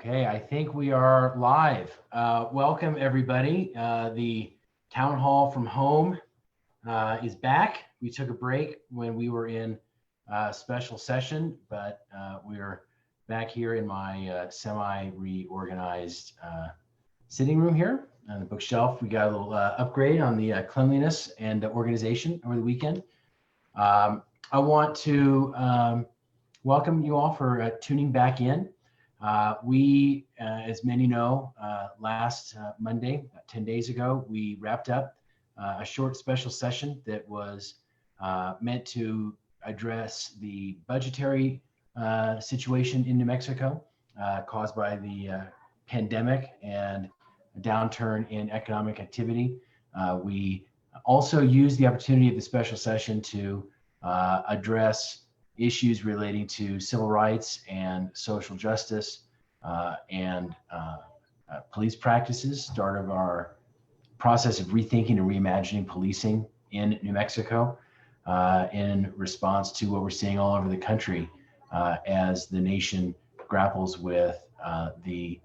Okay, I think we are live. Welcome everybody. The town hall from home is back. We took a break when we were in special session, but we're back here in my semi-reorganized sitting room here on the bookshelf. We got a little upgrade on the cleanliness and organization over the weekend. I want to welcome you all for tuning back in. We, as many know, last Monday, 10 days ago, we wrapped up a short special session that was meant to address the budgetary situation in New Mexico caused by the pandemic and a downturn in economic activity. We also used the opportunity of the special session to address issues relating to civil rights and social justice and police practices, start of our process of rethinking and reimagining policing in New Mexico in response to what we're seeing all over the country as the nation grapples with the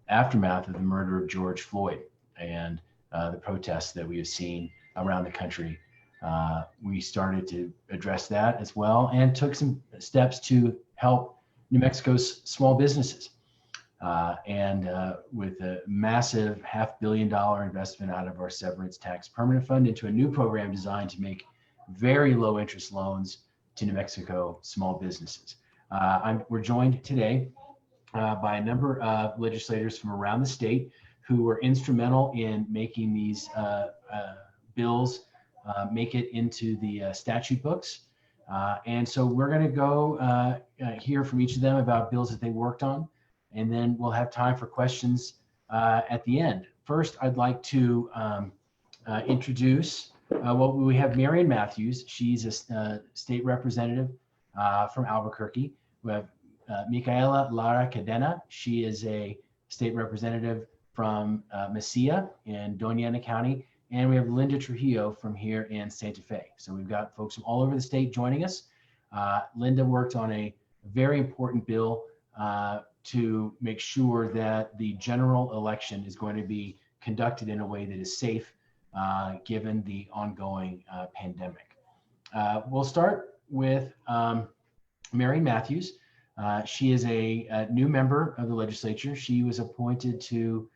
aftermath of the murder of George Floyd and the protests that we have seen around the country. We started to address that as well and took some steps to help New Mexico's small businesses. With a massive $500 million investment out of our severance tax permanent fund into a new program designed to make very low interest loans to New Mexico small businesses. We're joined today by a number of legislators from around the state who were instrumental in making these bills make it into the statute books. And so we're going to go hear from each of them about bills that they worked on, and then we'll have time for questions at the end. First, I'd like to introduce, we have Marion Matthews. She's a state representative from Albuquerque. We have Micaela Lara Cadena. She is a state representative from Mesilla in Doña Ana County. And we have Linda Trujillo from here in Santa Fe. So we've got folks from all over the state joining us. Linda worked on a very important bill to make sure that the general election is going to be conducted in a way that is safe given the ongoing pandemic. We'll start with Marion Matthews. She is a new member of the legislature. She was appointed to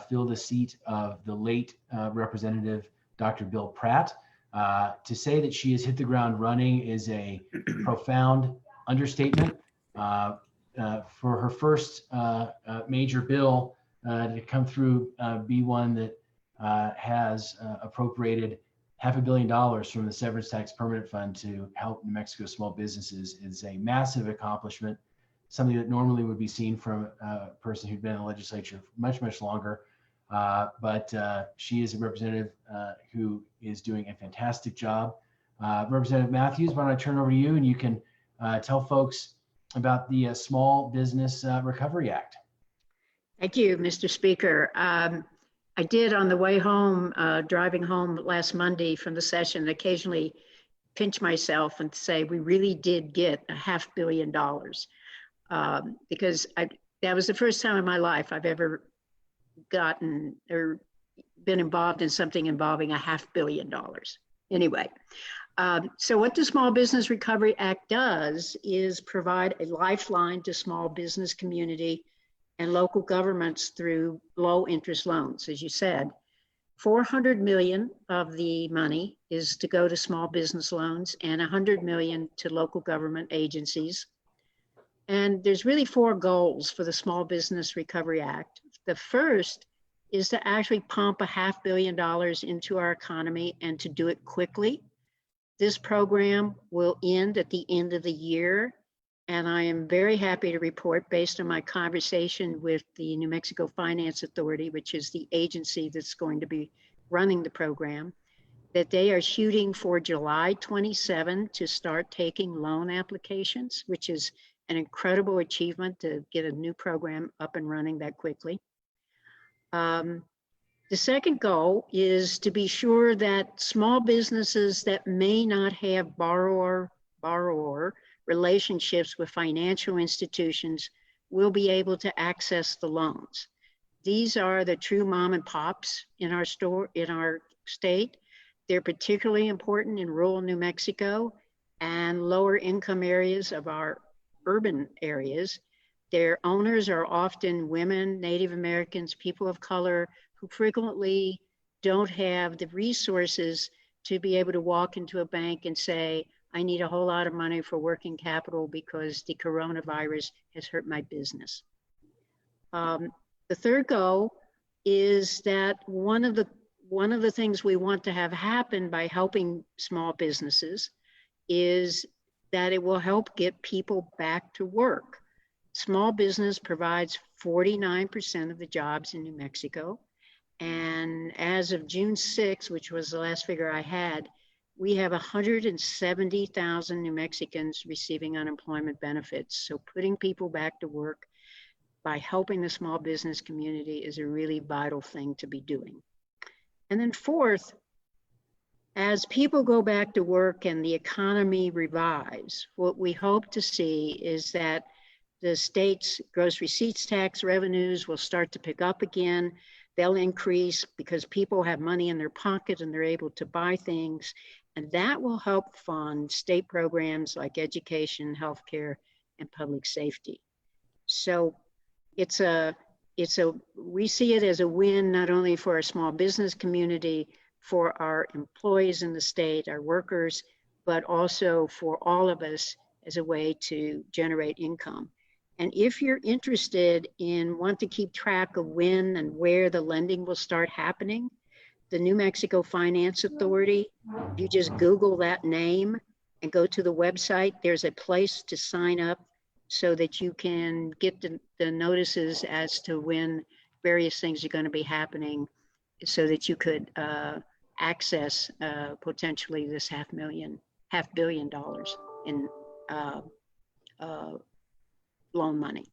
fill the seat of the late Representative Dr. Bill Pratt. To say that she has hit the ground running is a profound understatement. For her first major bill to come through, be one that has appropriated $500 million from the severance tax permanent fund to help New Mexico small businesses is a massive accomplishment. Something that normally would be seen from a person who'd been in the legislature much, much longer. But she is a representative who is doing a fantastic job. Representative Matthews, why don't I turn over to you and you can tell folks about the Small Business Recovery Act. Thank you, Mr. Speaker. I did on the way home, driving home last Monday from the session, occasionally pinch myself and say, we really did get $500 million. Because that was the first time in my life I've ever gotten or been involved in something involving $500 million. Anyway, so what the Small Business Recovery Act does is provide a lifeline to small business community and local governments through low interest loans. As you said, $400 million of the money is to go to small business loans and $100 million to local government agencies. And there's really 4 goals for the Small Business Recovery Act. The first is to actually pump $500 million into our economy and to do it quickly. This program will end at the end of the year. And I am very happy to report, based on my conversation with the New Mexico Finance Authority, which is the agency that's going to be running the program, that they are shooting for July 27 to start taking loan applications, which is an incredible achievement to get a new program up and running that quickly. The second goal is to be sure that small businesses that may not have borrower relationships with financial institutions will be able to access the loans. These are the true mom and pops in our state. They're particularly important in rural New Mexico and lower income areas of our urban areas. Their owners are often women, Native Americans, people of color, who frequently don't have the resources to be able to walk into a bank and say, I need a whole lot of money for working capital because the coronavirus has hurt my business. The third goal is that one of the things we want to have happen by helping small businesses is that it will help get people back to work. Small business provides 49% of the jobs in New Mexico. And as of June 6, which was the last figure I had, we have 170,000 New Mexicans receiving unemployment benefits. So putting people back to work by helping the small business community is a really vital thing to be doing. And then fourth, as people go back to work and the economy revives, what we hope to see is that the state's gross receipts tax revenues will start to pick up again. They'll increase because people have money in their pocket and they're able to buy things. And that will help fund state programs like education, healthcare, and public safety. So we see it as a win, not only for our small business community, for our employees in the state, our workers, but also for all of us as a way to generate income. And if you're interested in want to keep track of when and where the lending will start happening, the New Mexico Finance Authority, you just Google that name and go to the website. There's a place to sign up so that you can get the notices as to when various things are going to be happening so that you could access potentially this $500 million in loan money.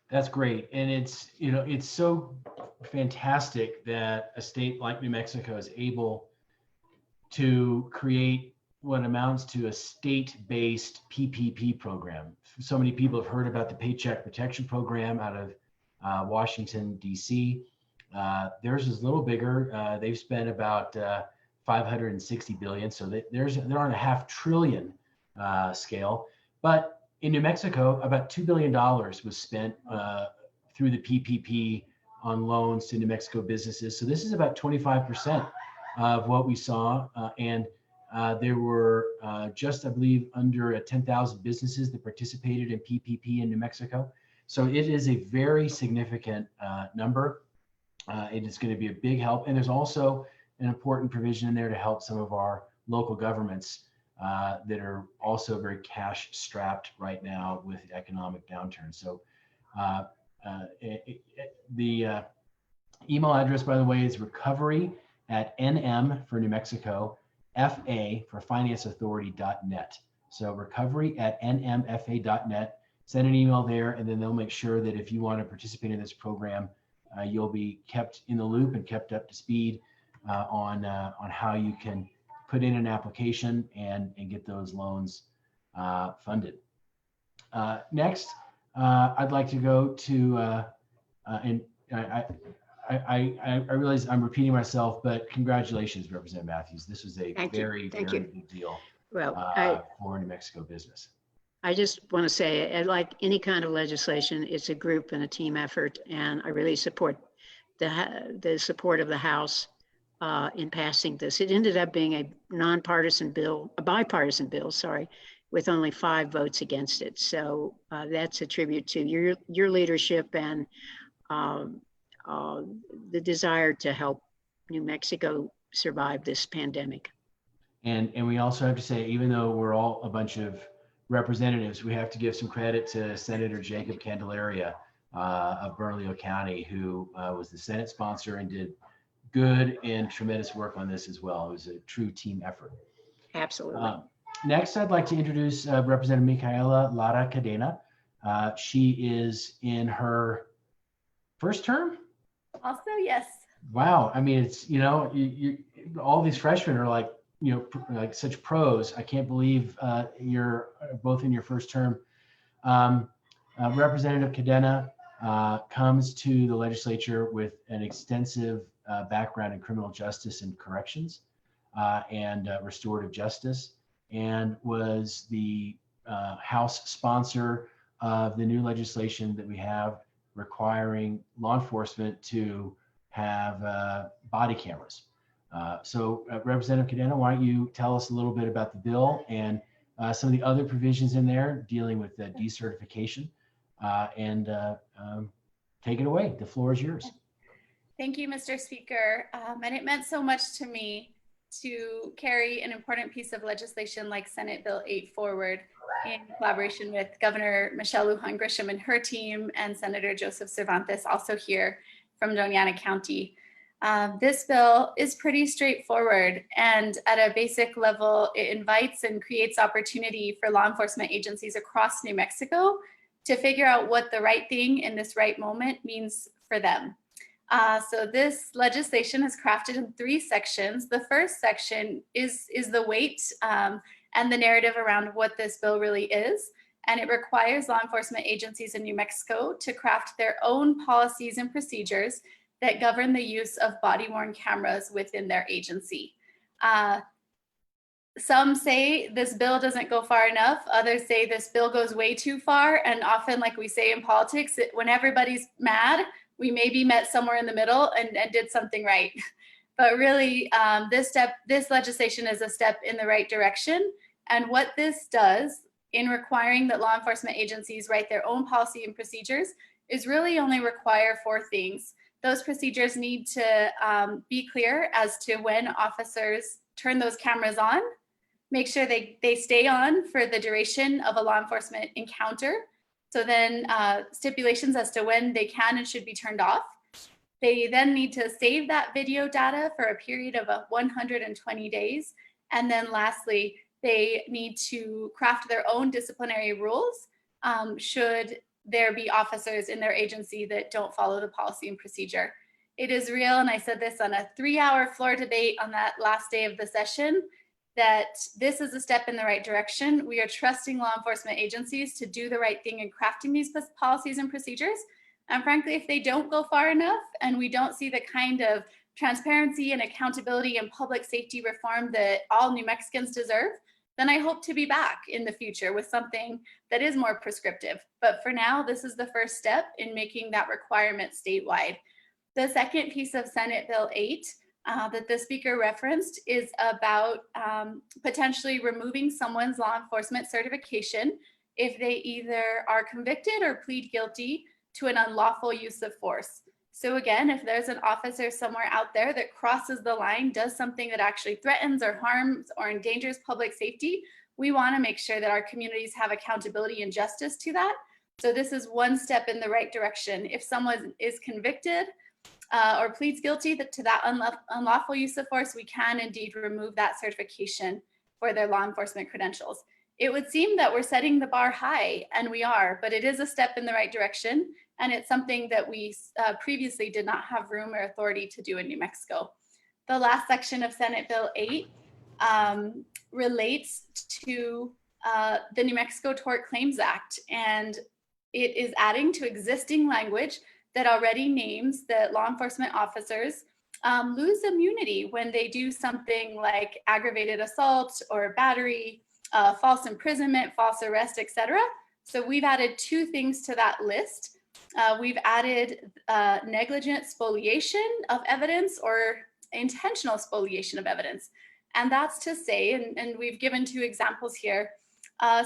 That's great. And it's so fantastic that a state like New Mexico is able to create what amounts to a state-based PPP program. So many people have heard about the Paycheck Protection Program out of Washington, D.C. Theirs is a little bigger. They've spent about $560 billion. So they're on a $500 billion scale. But in New Mexico, about $2 billion was spent through the PPP on loans to New Mexico businesses. So this is about 25% of what we saw. And there were just, I believe, under 10,000 businesses that participated in PPP in New Mexico. So it is a very significant number. It is going to be a big help. And there's also an important provision in there to help some of our local governments that are also very cash strapped right now with the economic downturn. So the email address, by the way, is recovery@nm for New Mexico, FA for financeauthority.net. So recovery@nmfa.net. Send an email there, and then they'll make sure that if you want to participate in this program, you'll be kept in the loop and kept up to speed on how you can put in an application and get those loans funded. Next, I'd like to go to, and I realize I'm repeating myself, but congratulations, Representative Matthews. This was a very big deal for New Mexico business. I just want to say, like any kind of legislation, it's a group and a team effort, and I really support the support of the House in passing this. It ended up being a bipartisan bill, with only 5 votes against it. So that's a tribute to your leadership and the desire to help New Mexico survive this pandemic. And we also have to say, even though we're all a bunch of representatives, we have to give some credit to Senator Jacob Candelaria of Bernalillo County, who was the Senate sponsor and did good and tremendous work on this as well. It was a true team effort. Absolutely. Next, I'd like to introduce Representative Micaela Lara Cadena. She is in her first term? Also, yes. Wow. I mean, it's, all these freshmen are like, like such pros. I can't believe you're both in your first term. Representative Cadena comes to the legislature with an extensive background in criminal justice and corrections and restorative justice, and was the House sponsor of the new legislation that we have requiring law enforcement to have body cameras. Representative Cadena, why don't you tell us a little bit about the bill and some of the other provisions in there dealing with decertification, and take it away. The floor is yours. Thank you, Mr. Speaker. And it meant so much to me to carry an important piece of legislation like Senate Bill 8 forward in collaboration with Governor Michelle Lujan Grisham and her team, and Senator Joseph Cervantes, also here from Doña Ana County. This bill is pretty straightforward, and at a basic level, it invites and creates opportunity for law enforcement agencies across New Mexico to figure out what the right thing in this right moment means for them. So this legislation is crafted in 3 sections. The first section is the weight and the narrative around what this bill really is. And it requires law enforcement agencies in New Mexico to craft their own policies and procedures that govern the use of body-worn cameras within their agency. Some say this bill doesn't go far enough. Others say this bill goes way too far. And often, like we say in politics, when everybody's mad, we maybe met somewhere in the middle and did something right. But really, this legislation is a step in the right direction. And what this does in requiring that law enforcement agencies write their own policy and procedures is really only require 4 things. Those procedures need to be clear as to when officers turn those cameras on, make sure they stay on for the duration of a law enforcement encounter. So then stipulations as to when they can and should be turned off. They then need to save that video data for a period of 120 days. And then lastly, they need to craft their own disciplinary rules should there be officers in their agency that don't follow the policy and procedure. It is real, and I said this on a 3-hour floor debate on that last day of the session, that this is a step in the right direction. We are trusting law enforcement agencies to do the right thing in crafting these policies and procedures. And frankly, if they don't go far enough and we don't see the kind of transparency and accountability and public safety reform that all New Mexicans deserve, then I hope to be back in the future with something that is more prescriptive. But for now, this is the first step in making that requirement statewide. The second piece of Senate Bill 8 that the speaker referenced is about potentially removing someone's law enforcement certification if they either are convicted or plead guilty to an unlawful use of force. So again, if there's an officer somewhere out there that crosses the line, does something that actually threatens or harms or endangers public safety, we want to make sure that our communities have accountability and justice to that. So this is one step in the right direction. If someone is convicted or pleads guilty to that unlawful use of force, we can indeed remove that certification for their law enforcement credentials. It would seem that we're setting the bar high, and we are, but it is a step in the right direction. And it's something that we previously did not have room or authority to do in New Mexico. The last section of Senate Bill 8 relates to the New Mexico Tort Claims Act, and it is adding to existing language that already names that law enforcement officers lose immunity when they do something like aggravated assault or battery, false imprisonment, false arrest, etc. So we've added 2 things to that list. We've added negligent spoliation of evidence or intentional spoliation of evidence. And that's to say, and we've given 2 examples here,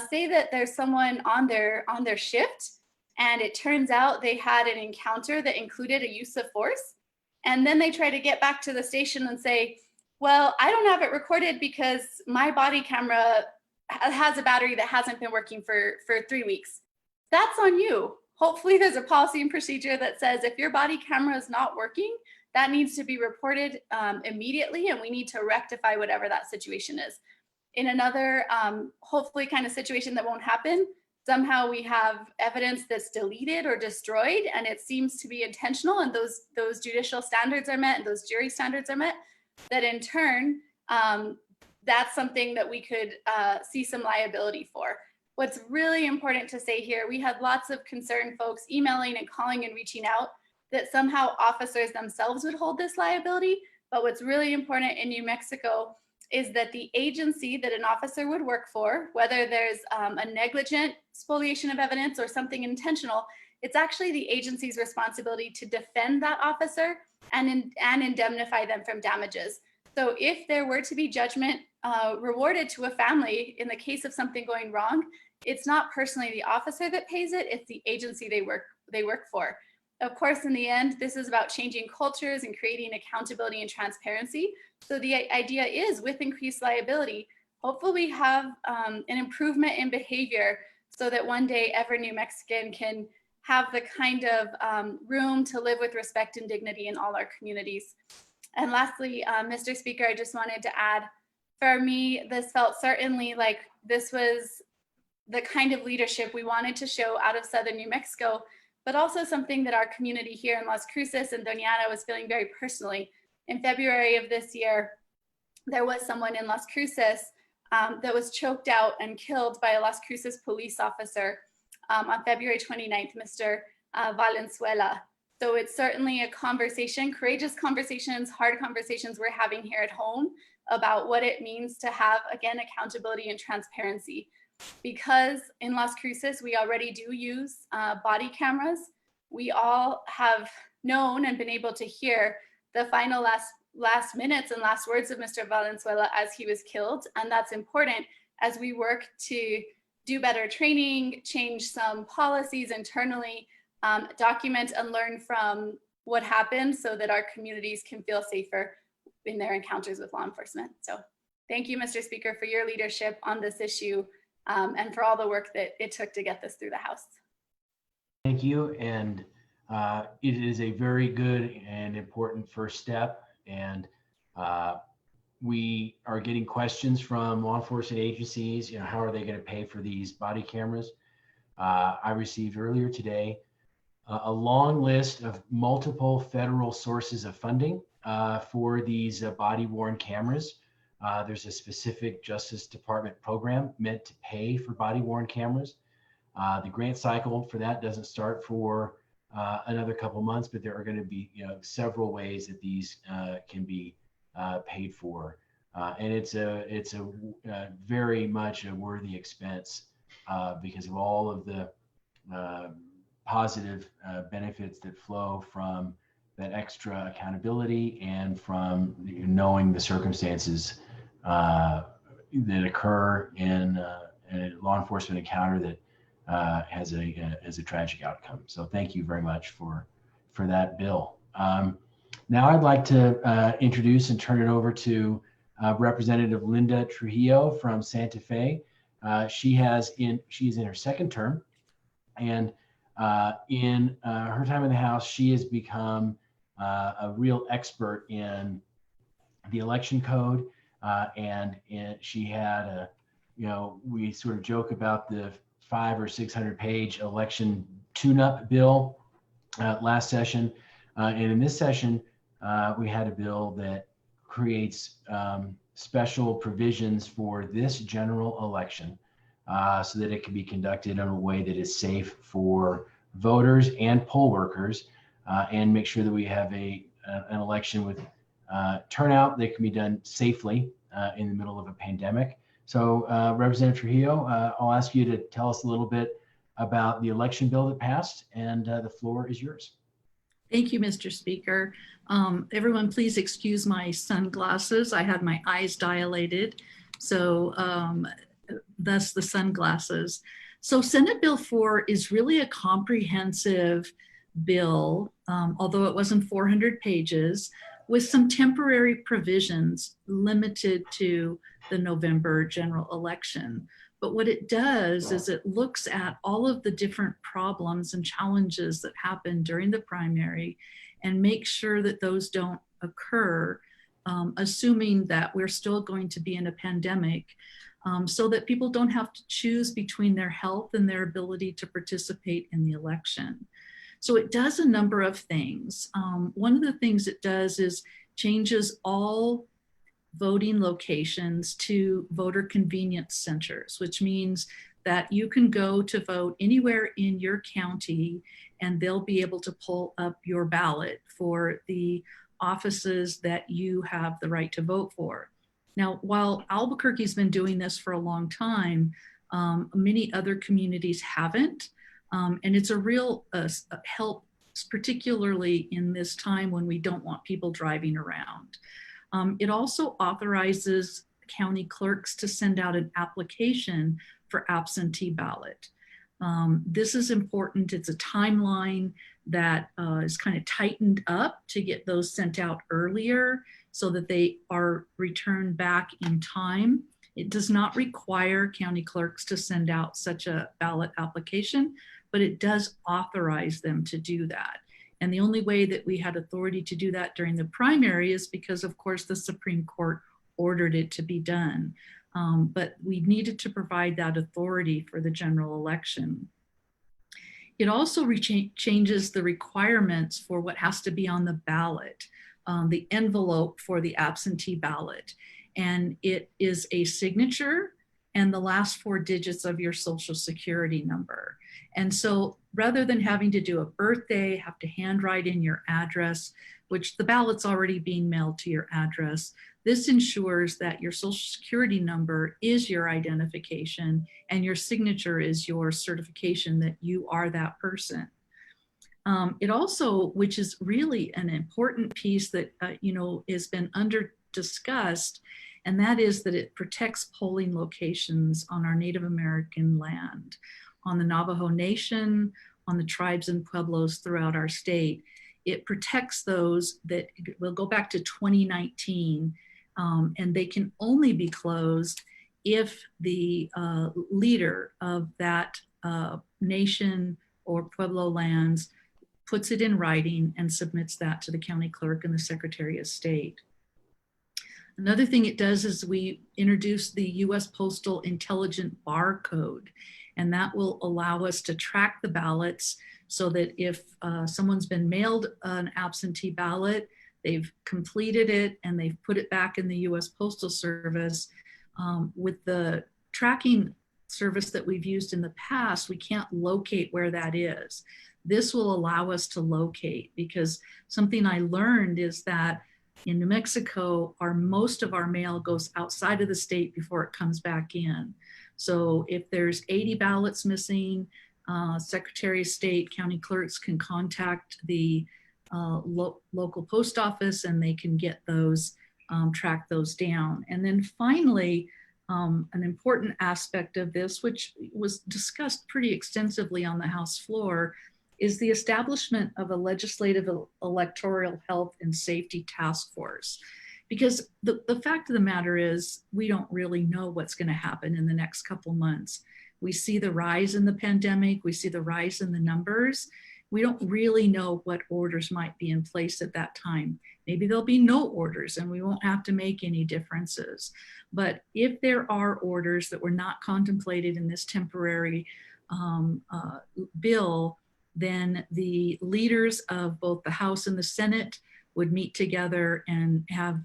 say that there's someone on their shift and it turns out they had an encounter that included a use of force. And then they try to get back to the station and say, well, I don't have it recorded because my body camera has a battery that hasn't been working for 3 weeks. That's on you. Hopefully there's a policy and procedure that says if your body camera is not working, that needs to be reported immediately, and we need to rectify whatever that situation is. In another, hopefully kind of situation that won't happen, somehow we have evidence that's deleted or destroyed, and it seems to be intentional, and those judicial standards are met and those jury standards are met, that in turn, that's something that we could see some liability for. What's really important to say here, we had lots of concerned folks emailing and calling and reaching out that somehow officers themselves would hold this liability. But what's really important in New Mexico is that the agency that an officer would work for, whether there's a negligent spoliation of evidence or something intentional, it's actually the agency's responsibility to defend that officer and indemnify them from damages. So if there were to be judgment rewarded to a family in the case of something going wrong, it's not personally the officer that pays it, it's the agency they work for. Of course, in the end, this is about changing cultures and creating accountability and transparency. So the idea is, with increased liability, hopefully we have an improvement in behavior so that one day every New Mexican can have the kind of room to live with respect and dignity in all our communities. And lastly, Mr. Speaker, I just wanted to add, for me, this felt certainly like this was the kind of leadership we wanted to show out of Southern New Mexico, but also something that our community here in Las Cruces and Doña Ana was feeling very personally. In February of this year, there was someone in Las Cruces that was choked out and killed by a Las Cruces police officer on February 29th, Mr. Valenzuela. So it's certainly a conversation, courageous conversations, hard conversations we're having here at home about what it means to have, again, accountability and transparency. Because in Las Cruces, we already do use body cameras. We all have known and been able to hear the final last minutes and last words of Mr. Valenzuela as he was killed. And that's important as we work to do better training, change some policies internally, document and learn from what happened so that our communities can feel safer in their encounters with law enforcement. So thank you, Mr. Speaker, for your leadership on this issue and for all the work that it took to get this through the House. Thank you. And it is a very good and important first step. And we are getting questions from law enforcement agencies, how are they going to pay for these body cameras? I received earlier today a long list of multiple federal sources of funding for these body-worn cameras. There's a specific Justice Department program meant to pay for body-worn cameras. The grant cycle for that doesn't start for another couple months, but there are going to be several ways that these can be paid for, and it's a very much a worthy expense because of all of the positive benefits that flow from that extra accountability and from knowing the circumstances that occur in a law enforcement encounter that has a tragic outcome. So thank you very much for that bill. Now I'd like to introduce and turn it over to Representative Linda Trujillo from Santa Fe. She's in her second term, and in her time in the House, she has become a real expert in the election code, and she had we sort of joke about the 500 or 600 page election tune-up bill last session, and in this session we had a bill that creates special provisions for this general election so that it can be conducted in a way that is safe for voters and poll workers, and make sure that we have an election with turnout that can be done safely in the middle of a pandemic. So Representative Trujillo, I'll ask you to tell us a little bit about the election bill that passed, and the floor is yours. Thank you, Mr. Speaker. Everyone, please excuse my sunglasses. I had my eyes dilated, so thus the sunglasses. So Senate Bill 4 is really a comprehensive bill, although it wasn't 400 pages, with some temporary provisions limited to the November general election. But what it does is it looks at all of the different problems and challenges that happen during the primary and makes sure that those don't occur, assuming that we're still going to be in a pandemic, so that people don't have to choose between their health and their ability to participate in the election. So it does a number of things. One of the things it does is changes all voting locations to voter convenience centers, which means that you can go to vote anywhere in your county, and they'll be able to pull up your ballot for the offices that you have the right to vote for. Now, while Albuquerque's been doing this for a long time, many other communities haven't. And it's a real help, particularly in this time when we don't want people driving around. It also authorizes county clerks to send out an application for absentee ballot. This is important. It's a timeline that is kind of tightened up to get those sent out earlier so that they are returned back in time. It does not require county clerks to send out such a ballot application, but it does authorize them to do that. And the only way that we had authority to do that during the primary is because, of course, the Supreme Court ordered it to be done. But we needed to provide that authority for the general election. It also changes the requirements for what has to be on the ballot, the envelope for the absentee ballot. And it is a signature and the last 4 digits of your social security number. And so rather than having to do a birthday, have to handwrite in your address, which the ballot's already being mailed to your address, this ensures that your social security number is your identification and your signature is your certification that you are that person. It also, which is really an important piece that has been under discussed, and that is that it protects polling locations on our Native American land, on the Navajo Nation, on the tribes and pueblos throughout our state. It protects those that will go back to 2019, and they can only be closed if the leader of that nation or pueblo lands puts it in writing and submits that to the county clerk and the Secretary of State. Another thing it does is we introduce the U.S. Postal Intelligent Barcode, and that will allow us to track the ballots so that if someone's been mailed an absentee ballot, they've completed it and they've put it back in the U.S. Postal Service. With the tracking service that we've used in the past, we can't locate where that is. This will allow us to locate, because something I learned is that in New Mexico, most of our mail goes outside of the state before it comes back in. So if there's 80 ballots missing, Secretary of State, county clerks can contact the local post office and they can get those, track those down. And then finally, an important aspect of this, which was discussed pretty extensively on the House floor, is the establishment of a legislative electoral health and safety task force. Because the fact of the matter is, we don't really know what's going to happen in the next couple months. We see the rise in the pandemic, we see the rise in the numbers. We don't really know what orders might be in place at that time. Maybe there'll be no orders and we won't have to make any differences. But if there are orders that were not contemplated in this temporary bill, then the leaders of both the House and the Senate would meet together and have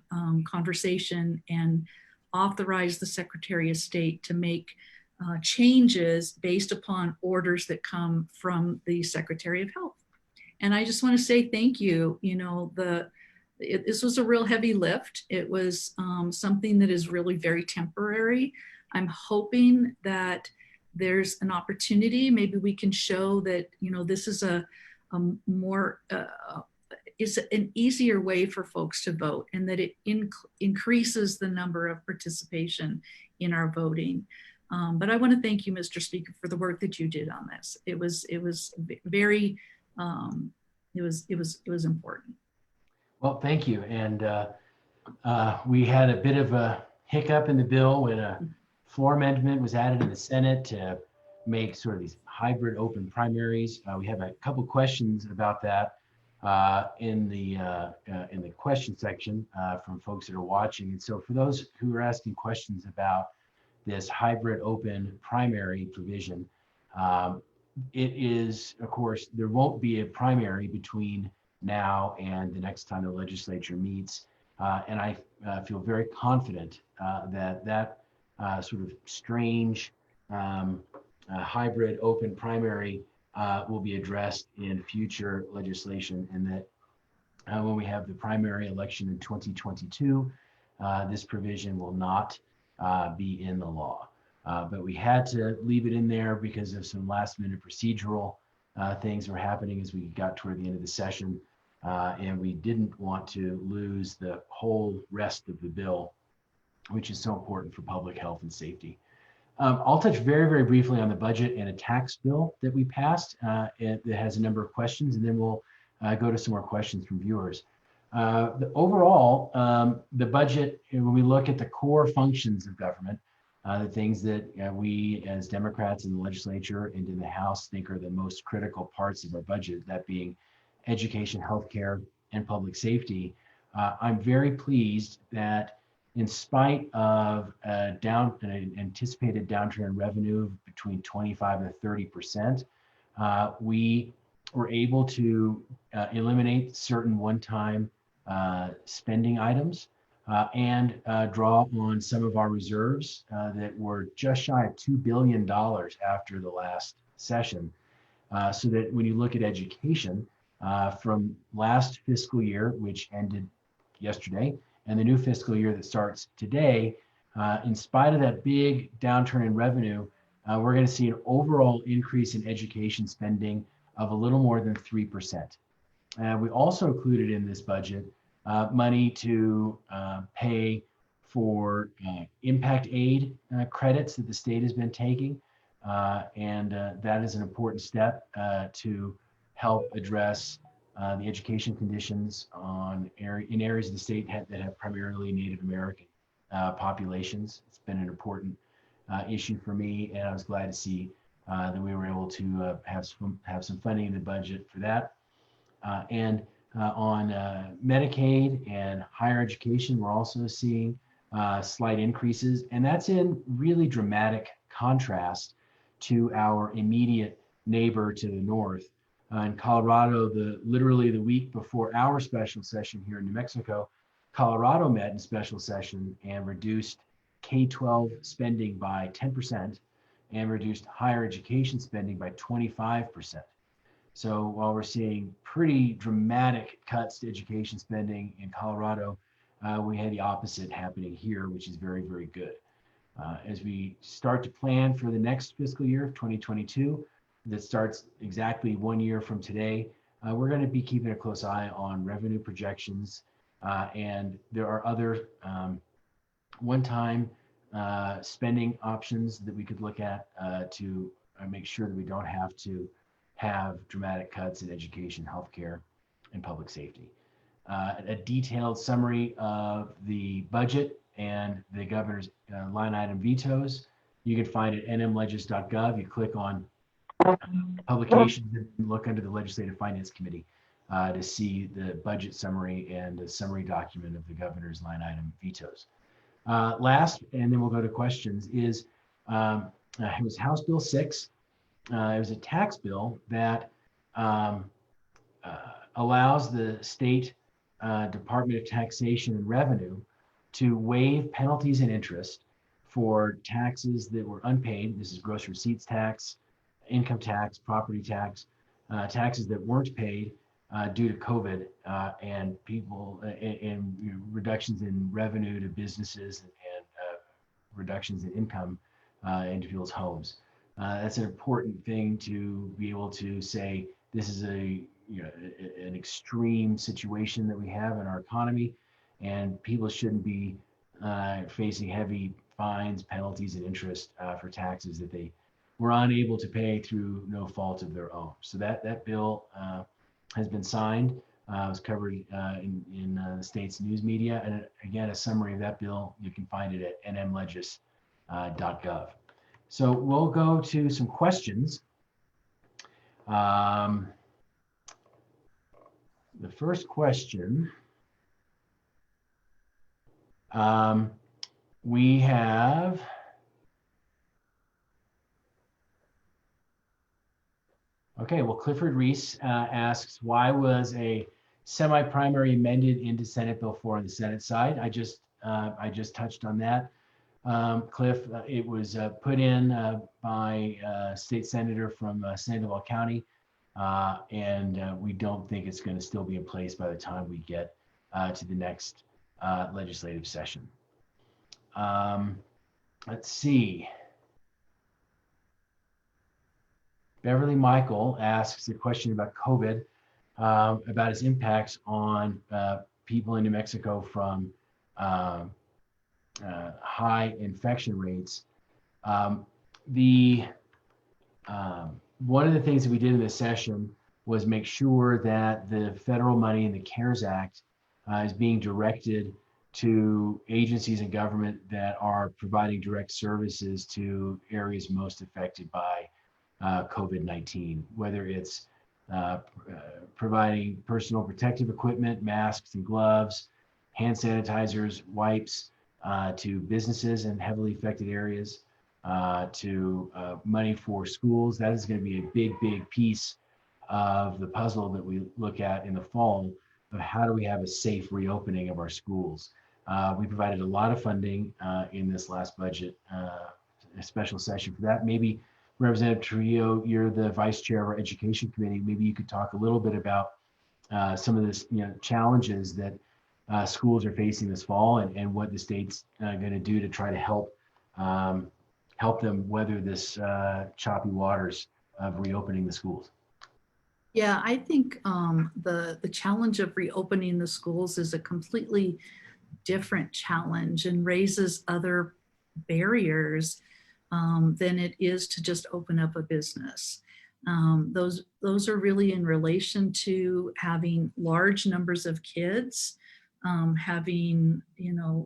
conversation and authorize the Secretary of State to make changes based upon orders that come from the Secretary of Health. And I just want to say thank you. You know, this was a real heavy lift. It was something that is really very temporary. I'm hoping that there's an opportunity. Maybe we can show that, you know, this is a more, is an easier way for folks to vote, and that it increases the number of participation in our voting. But I want to thank you, Mr. Speaker, for the work that you did on this. It was very, it was important. Well, thank you. And we had a bit of a hiccup in the bill when a floor amendment was added in the Senate to make sort of these hybrid open primaries. We have a couple questions about that in the question section from folks that are watching. And so for those who are asking questions about this hybrid open primary provision, it is, of course, there won't be a primary between now and the next time the legislature meets. And I feel very confident that sort of strange hybrid open primary will be addressed in future legislation, and that when we have the primary election in 2022, this provision will not be in the law. But we had to leave it in there because of some last minute procedural things were happening as we got toward the end of the session. And we didn't want to lose the whole rest of the bill, which is so important for public health and safety. I'll touch very, very briefly on the budget and a tax bill that we passed. It has a number of questions, and then we'll go to some more questions from viewers. Overall, the budget, when we look at the core functions of government, the things that we as Democrats in the legislature and in the House think are the most critical parts of our budget, that being education, healthcare, and public safety, I'm very pleased that in spite of an anticipated downturn in revenue between 25 and 30%, we were able to eliminate certain one-time spending items and draw on some of our reserves that were just shy of $2 billion after the last session. So that when you look at education, from last fiscal year, which ended yesterday, and the new fiscal year that starts today, in spite of that big downturn in revenue, we're going to see an overall increase in education spending of a little more than 3%. We also included in this budget money to pay for impact aid credits that the state has been taking. And that is an important step to help address the education conditions in areas of the state that have primarily Native American populations. It's been an important issue for me, and I was glad to see that we were able to have some funding in the budget for that. And on Medicaid and higher education, we're also seeing slight increases, and that's in really dramatic contrast to our immediate neighbor to the north. In Colorado, literally the week before our special session here in New Mexico, Colorado met in special session and reduced K-12 spending by 10% and reduced higher education spending by 25%. So while we're seeing pretty dramatic cuts to education spending in Colorado, we had the opposite happening here, which is very, very good. As we start to plan for the next fiscal year, 2022, that starts exactly 1 year from today, we're going to be keeping a close eye on revenue projections. And there are other one-time spending options that we could look at to make sure that we don't have to have dramatic cuts in education, healthcare, and public safety. A detailed summary of the budget and the governor's line item vetoes, you can find at nmlegis.gov. You click on publications and look under the Legislative Finance Committee to see the budget summary and the summary document of the governor's line item vetoes. Last, and then we'll go to questions, is it was House Bill 6. It was a tax bill that allows the state Department of Taxation and Revenue to waive penalties and interest for taxes that were unpaid. This is gross receipts tax, income tax, property tax, taxes that weren't paid due to COVID and people and reductions in revenue to businesses and reductions in income into people's homes. That's an important thing to be able to say. This is an extreme situation that we have in our economy, and people shouldn't be facing heavy fines, penalties, and interest for taxes that they were unable to pay through no fault of their own. So that bill has been signed. It was covered in the state's news media. And again, a summary of that bill, you can find it at nmlegis.gov. So we'll go to some questions. The first question, we have, okay, well, Clifford Reese asks, why was a semi-primary amended into Senate Bill 4 on the Senate side? I just touched on that. Cliff. It was put in by a state senator from Sandoval County, and we don't think it's going to still be in place by the time we get to the next legislative session. Let's see. Beverly Michael asks a question about COVID, about its impacts on people in New Mexico from high infection rates. One of the things that we did in this session was make sure that the federal money in the CARES Act is being directed to agencies and government that are providing direct services to areas most affected by COVID-19, whether it's providing personal protective equipment, masks and gloves, hand sanitizers, wipes to businesses in heavily affected areas, to money for schools. That is going to be a big piece of the puzzle that we look at in the fall of how do we have a safe reopening of our schools. We provided a lot of funding in this last budget, a special session for that. Maybe Representative Trujillo, you're the vice chair of our education committee. Maybe you could talk a little bit about some of this, challenges that schools are facing this fall, and what the state's going to do to try to help them weather this choppy waters of reopening the schools. Yeah, I think the challenge of reopening the schools is a completely different challenge and raises other barriers than it is to just open up a business. Those are really in relation to having large numbers of kids, having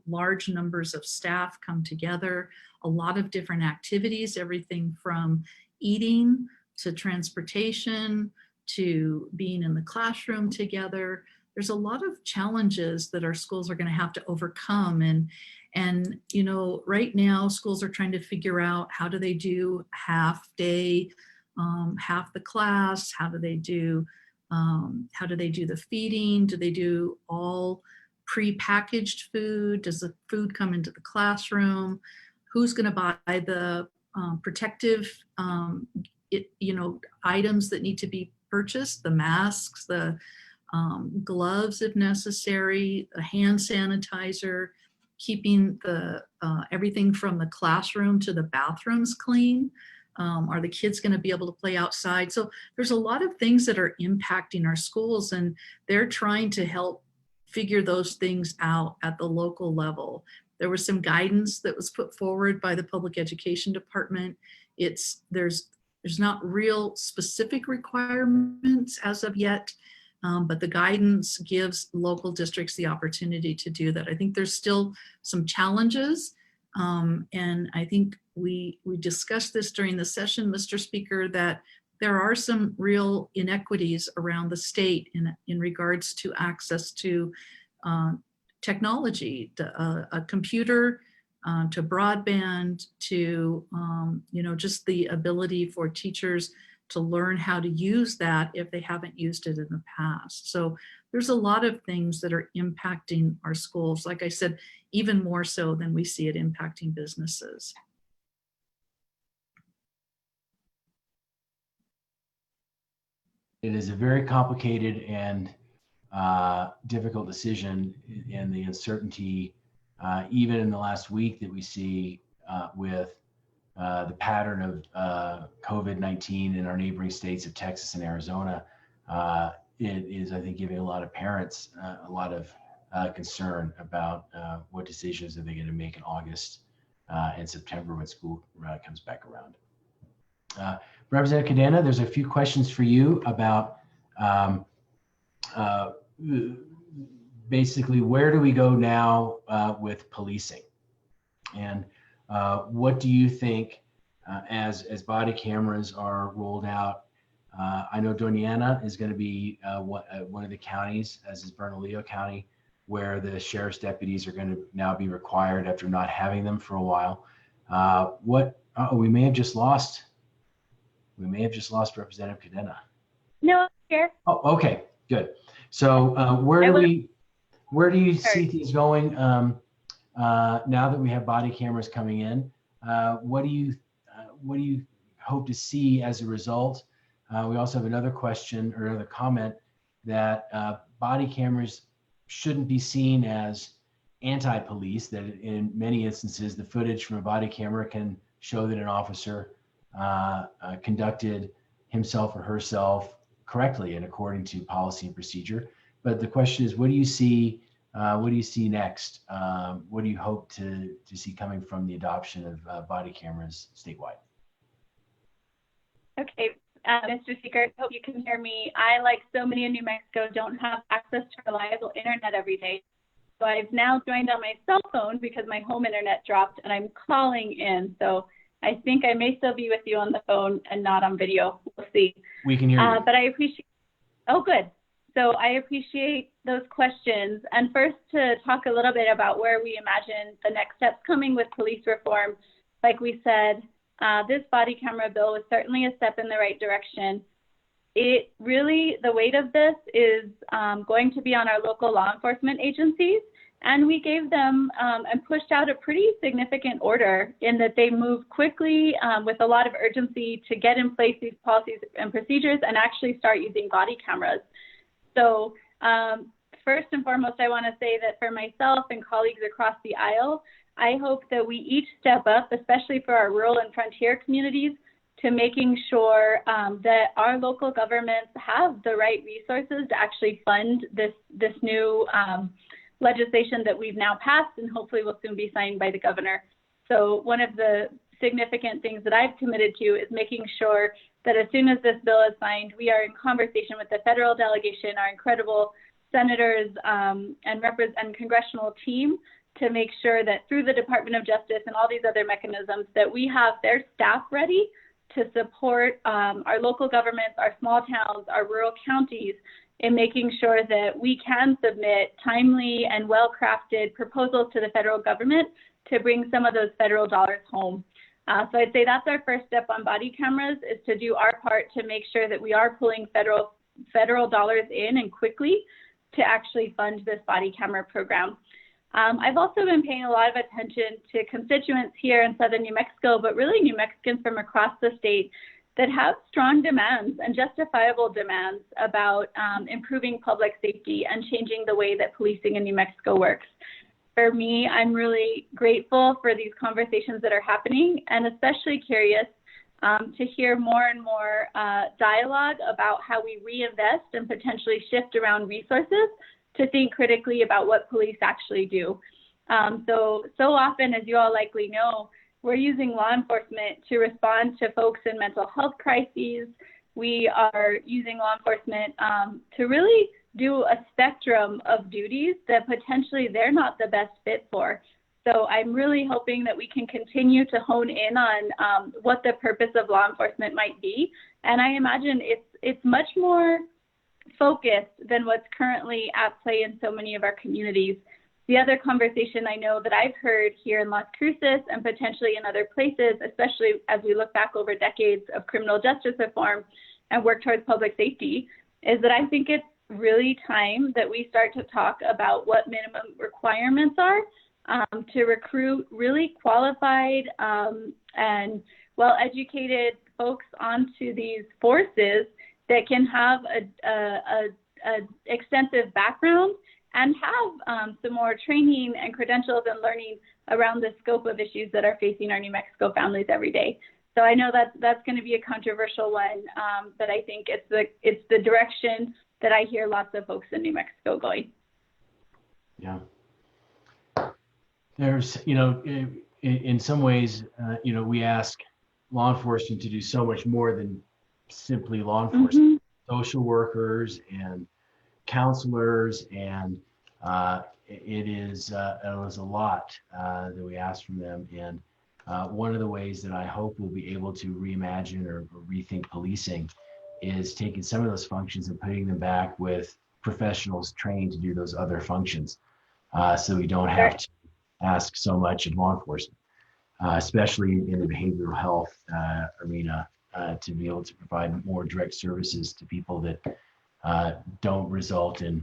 large numbers of staff come together, a lot of different activities, everything from eating to transportation to being in the classroom together. There's a lot of challenges that our schools are going to have to overcome. And right now schools are trying to figure out how do they do half day, half the class, how do they do the feeding? Do they do all pre-packaged food? Does the food come into the classroom? Who's going to buy the protective items that need to be purchased, the masks, the gloves if necessary, a hand sanitizer, keeping the everything from the classroom to the bathrooms clean. Are the kids going to be able to play outside? So there's a lot of things that are impacting our schools, and they're trying to help figure those things out at the local level. There was some guidance that was put forward by the Public Education Department. There's not real specific requirements as of yet, but the guidance gives local districts the opportunity to do that. I think there's still some challenges, and I think we discussed this during the session, Mr. Speaker, that there are some real inequities around the state in regards to access to technology, a computer, to broadband, to just the ability for teachers to learn how to use that if they haven't used it in the past. So there's a lot of things that are impacting our schools. Like I said, even more so than we see it impacting businesses. It is a very complicated and difficult decision, and the uncertainty, even in the last week, that we see with the pattern of COVID-19 in our neighboring states of Texas and Arizona. It is, I think, giving a lot of parents a lot of concern about what decisions are they going to make in August and September when school comes back around. Representative Cadena, there's a few questions for you about basically where do we go now with policing, and what do you think as body cameras are rolled out? I know Doña Ana is going to be one of the counties, as is Bernalillo County, where the sheriff's deputies are going to now be required after not having them for a while. We may have just lost. We may have just lost Representative Cadena. No, here. Oh, okay, good. So where do you see things going now that we have body cameras coming in, what do you hope to see as a result? We also have another question or another comment that body cameras shouldn't be seen as anti-police, that in many instances, the footage from a body camera can show that an officer conducted himself or herself correctly and according to policy and procedure. But the question is, what do you see next? What do you hope to see coming from the adoption of body cameras statewide? Okay, Mr. Speaker, I hope you can hear me. I, like so many in New Mexico, don't have access to reliable internet every day. So I've now joined on my cell phone because my home internet dropped and I'm calling in. So I think I may still be with you on the phone and not on video. We'll see. We can hear you. But I appreciate, oh, good. So I appreciate those questions. And first, to talk a little bit about where we imagine the next steps coming with police reform. Like we said, this body camera bill was certainly a step in the right direction. It really, the weight of this is going to be on our local law enforcement agencies. And we gave them and pushed out a pretty significant order in that they moved quickly with a lot of urgency to get in place these policies and procedures and actually start using body cameras. So first and foremost, I want to say that for myself and colleagues across the aisle, I hope that we each step up, especially for our rural and frontier communities, to making sure that our local governments have the right resources to actually fund this new legislation that we've now passed and hopefully will soon be signed by the governor. So one of the significant things that I've committed to is making sure that as soon as this bill is signed, we are in conversation with the federal delegation, our incredible senators and congressional team, to make sure that through the Department of Justice and all these other mechanisms that we have their staff ready to support our local governments, our small towns, our rural counties in making sure that we can submit timely and well-crafted proposals to the federal government to bring some of those federal dollars home. So I'd say that's our first step on body cameras, is to do our part to make sure that we are pulling federal dollars in and quickly to actually fund this body camera program. I've also been paying a lot of attention to constituents here in southern New Mexico, but really New Mexicans from across the state that have strong demands and justifiable demands about improving public safety and changing the way that policing in New Mexico works. For me, I'm really grateful for these conversations that are happening, and especially curious to hear more and more dialogue about how we reinvest and potentially shift around resources to think critically about what police actually do. So often, as you all likely know, we're using law enforcement to respond to folks in mental health crises. We are using law enforcement to really do a spectrum of duties that potentially they're not the best fit for. So I'm really hoping that we can continue to hone in on what the purpose of law enforcement might be. And I imagine it's much more focused than what's currently at play in so many of our communities. The other conversation I know that I've heard here in Las Cruces and potentially in other places, especially as we look back over decades of criminal justice reform and work towards public safety, is that I think it's really time that we start to talk about what minimum requirements are to recruit really qualified and well-educated folks onto these forces that can have a extensive background and have some more training and credentials and learning around the scope of issues that are facing our New Mexico families every day. So I know that's going to be a controversial one, but I think it's the direction that I hear lots of folks in New Mexico going. Yeah. There's, in some ways, we ask law enforcement to do so much more than simply law enforcement. Social workers and counselors, and it is a lot that we ask from them. And one of the ways that I hope we'll be able to reimagine or rethink policing is taking some of those functions and putting them back with professionals trained to do those other functions, so we don't have to ask so much of law enforcement, especially in the behavioral health arena, to be able to provide more direct services to people that don't result in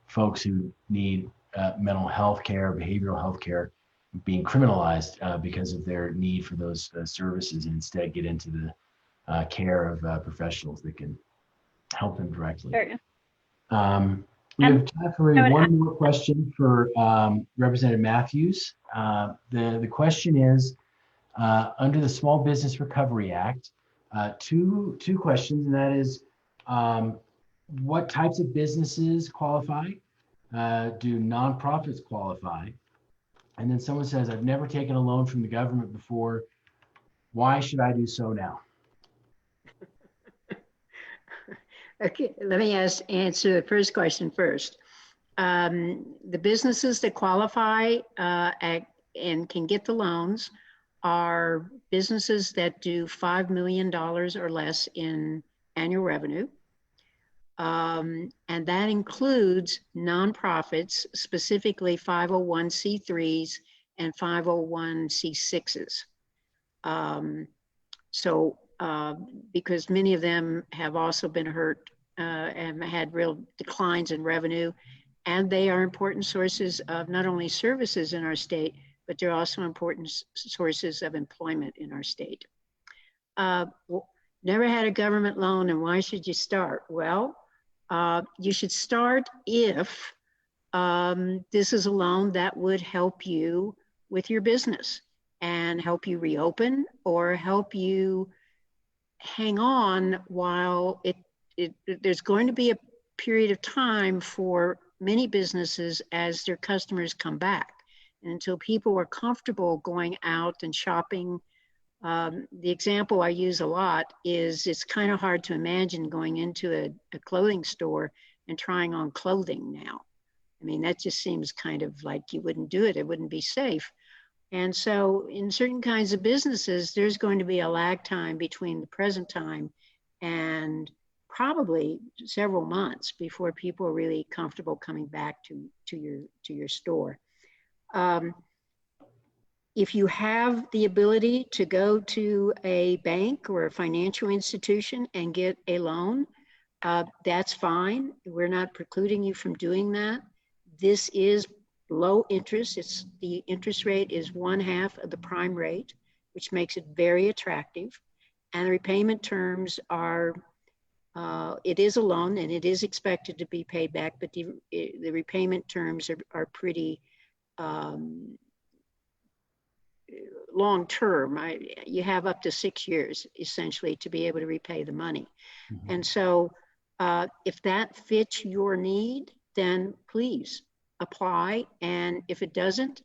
folks who need mental health care, behavioral health care being criminalized because of their need for those services, and instead get into the care of professionals that can help them directly. Sure. We have time for I would one more question for Representative Matthews. The question is, under the Small Business Recovery Act, two questions, and that is, what types of businesses qualify? Do nonprofits qualify? And then someone says, I've never taken a loan from the government before. Why should I do so now? Okay, let me answer the first question first. The businesses that qualify and can get the loans are businesses that do $5 million or less in annual revenue. And that includes nonprofits, specifically 501c3s and 501c6s. Because many of them have also been hurt and had real declines in revenue, and they are important sources of not only services in our state, but they're also important sources of employment in our state. Never had a government loan, and why should you start? Well, you should start if this is a loan that would help you with your business and help you reopen or help you hang on while there's going to be a period of time for many businesses as their customers come back. And until people are comfortable going out and shopping, the example I use a lot is it's kind of hard to imagine going into a clothing store and trying on clothing now. I mean, that just seems kind of like you wouldn't do it. It wouldn't be safe. And so in certain kinds of businesses, there's going to be a lag time between the present time and probably several months before people are really comfortable coming back to your store. If you have the ability to go to a bank or a financial institution and get a loan, that's fine. We're not precluding you from doing that. This is low interest. The interest rate is 1/2 of the prime rate, which makes it very attractive. And the repayment terms are, it is a loan and it is expected to be paid back, but the repayment terms are pretty long term. You have up to 6 years essentially to be able to repay the money. Mm-hmm. And so if that fits your need, then please apply. And if it doesn't,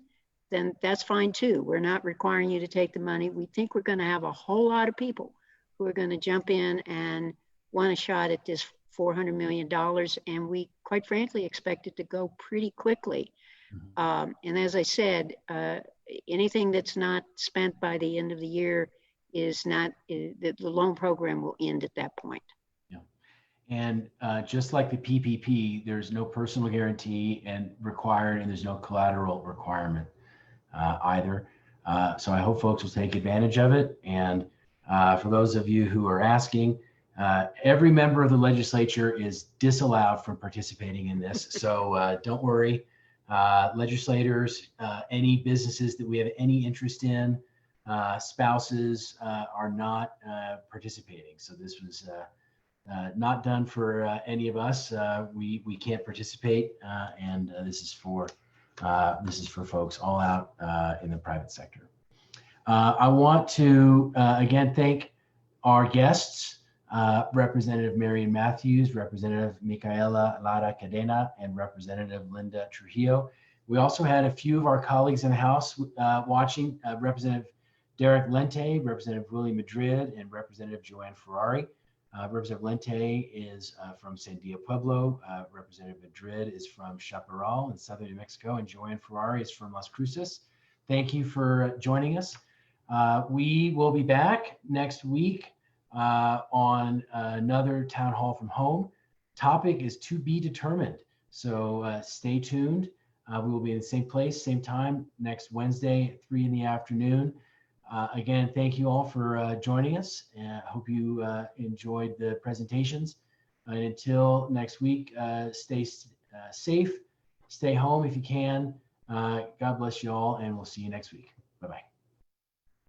then that's fine too. We're not requiring you to take the money. We think we're going to have a whole lot of people who are going to jump in and want a shot at this $400 million. And we, quite frankly, expect it to go pretty quickly. Mm-hmm. And as I said, anything that's not spent by the end of the year is not, the loan program will end at that point. Yeah. And just like the PPP, there's no personal guarantee and required, and there's no collateral requirement either. So I hope folks will take advantage of it. And for those of you who are asking, every member of the legislature is disallowed from participating in this. So don't worry. Legislators, any businesses that we have any interest in, spouses are not participating. So this was not done for any of us. We can't participate, and this is for folks all out in the private sector. I want to again thank our guests. Representative Marion Matthews, Representative Micaela Lara Cadena, and Representative Linda Trujillo. We also had a few of our colleagues in the House watching, Representative Derek Lente, Representative Willie Madrid, and Representative Joanne Ferrari. Representative Lente is from Sandia Pueblo. Representative Madrid is from Chaparral in southern New Mexico, and Joanne Ferrari is from Las Cruces. Thank you for joining us. We will be back next week on another town hall from home. Topic is to be determined. So stay tuned. We will be in the same place, same time next Wednesday at 3 in the afternoon. Again, thank you all for joining us. I hope you enjoyed the presentations. And until next week, stay safe Stay home if you can. God bless you all, and we'll see you next week. Bye-bye.